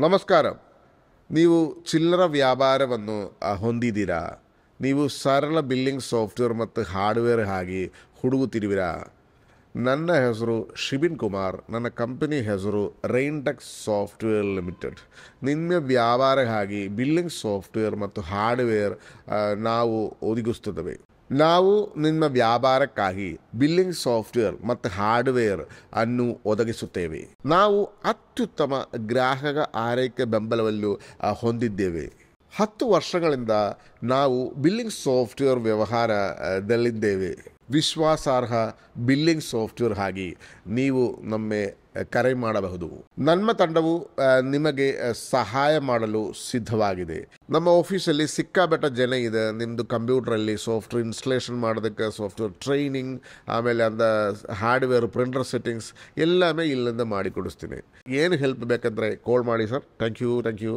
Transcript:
ನಮಸ್ಕಾರ. ನೀವು ಚಿಲ್ಲರ ವ್ಯಾಪಾರವನ್ನು ಹೊಂದಿದ್ದೀರಾ? ನೀವು ಸರಳ ಬಿಲ್ಲಿಂಗ್ ಸಾಫ್ಟ್ವೇರ್ ಮತ್ತು ಹಾರ್ಡ್ವೇರ್ ಆಗಿ ಹುಡುಕುತ್ತಿರುವಿರಾ? ನನ್ನ ಹೆಸರು ಶಿಬಿನ್ ಕುಮಾರ್. ನನ್ನ ಕಂಪನಿ ಹೆಸರು ರೈನ್ಟೆಕ್ ಸಾಫ್ಟ್ವೇರ್ ಲಿಮಿಟೆಡ್. ನಿಮ್ಮ ವ್ಯಾಪಾರಕ್ಕಾಗಿ ಬಿಲ್ಲಿಂಗ್ ಸಾಫ್ಟ್ವೇರ್ ಮತ್ತು ಹಾರ್ಡ್ವೇರ್ ನಾವು ಒದಗಿಸುತ್ತೇವೆ. ನಾವು ನಿಮ್ಮ ವ್ಯಾಪಾರಕ್ಕಾಗಿ ಬಿಲ್ಲಿಂಗ್ ಸಾಫ್ಟ್ವೇರ್ ಮತ್ತು ಹಾರ್ಡ್ವೇರ್ ಅನ್ನು ಒದಗಿಸುತ್ತೇವೆ. ನಾವು ಅತ್ಯುತ್ತಮ ಗ್ರಾಹಕ ಆರೈಕೆ ಬೆಂಬಲವನ್ನು ಹೊಂದಿದ್ದೇವೆ. 10 ವರ್ಷಗಳಿಂದ ನಾವು ಬಿಲ್ಲಿಂಗ್ ಸಾಫ್ಟ್ವೇರ್ ವ್ಯವಹಾರದಲ್ಲಿದ್ದೇವೆ. ವಿಶ್ವಾಸಾರ್ಹ ಬಿಲ್ಲಿಂಗ್ ಸಾಫ್ಟ್ವೇರ್ ಆಗಿ ನೀವು ನಮ್ಮ ಕರೆ ಮಾಡಬಹುದು. ನಮ್ಮ ತಂಡವು ನಿಮಗೆ ಸಹಾಯ ಮಾಡಲು ಸಿದ್ಧವಾಗಿದೆ. ನಮ್ಮ ಆಫೀಸಲ್ಲಿ ಸಿಕ್ಕಾಪಟ್ಟೆ ಜನ ಇದೆ. ನಿಮ್ಮದು ಕಂಪ್ಯೂಟ್ರಲ್ಲಿ ಸಾಫ್ಟ್ವೇರ್ ಇನ್ಸ್ಟಾಲೇಷನ್ ಮಾಡೋದಕ್ಕೆ ಸಾಫ್ಟ್ವೇರ್ ಟ್ರೈನಿಂಗ್, ಆಮೇಲೆ ಅಂದ ಹಾರ್ಡ್ವೇರ್ ಪ್ರಿಂಟರ್ ಸೆಟ್ಟಿಂಗ್ಸ್ ಎಲ್ಲವೇ ಇಲ್ಲಿಂದ ಮಾಡಿಕೊಡಿಸ್ತೀನಿ. ಏನು ಹೆಲ್ಪ್ ಬೇಕಂದರೆ ಕಾಲ್ ಮಾಡಿ ಸರ್. Thank you.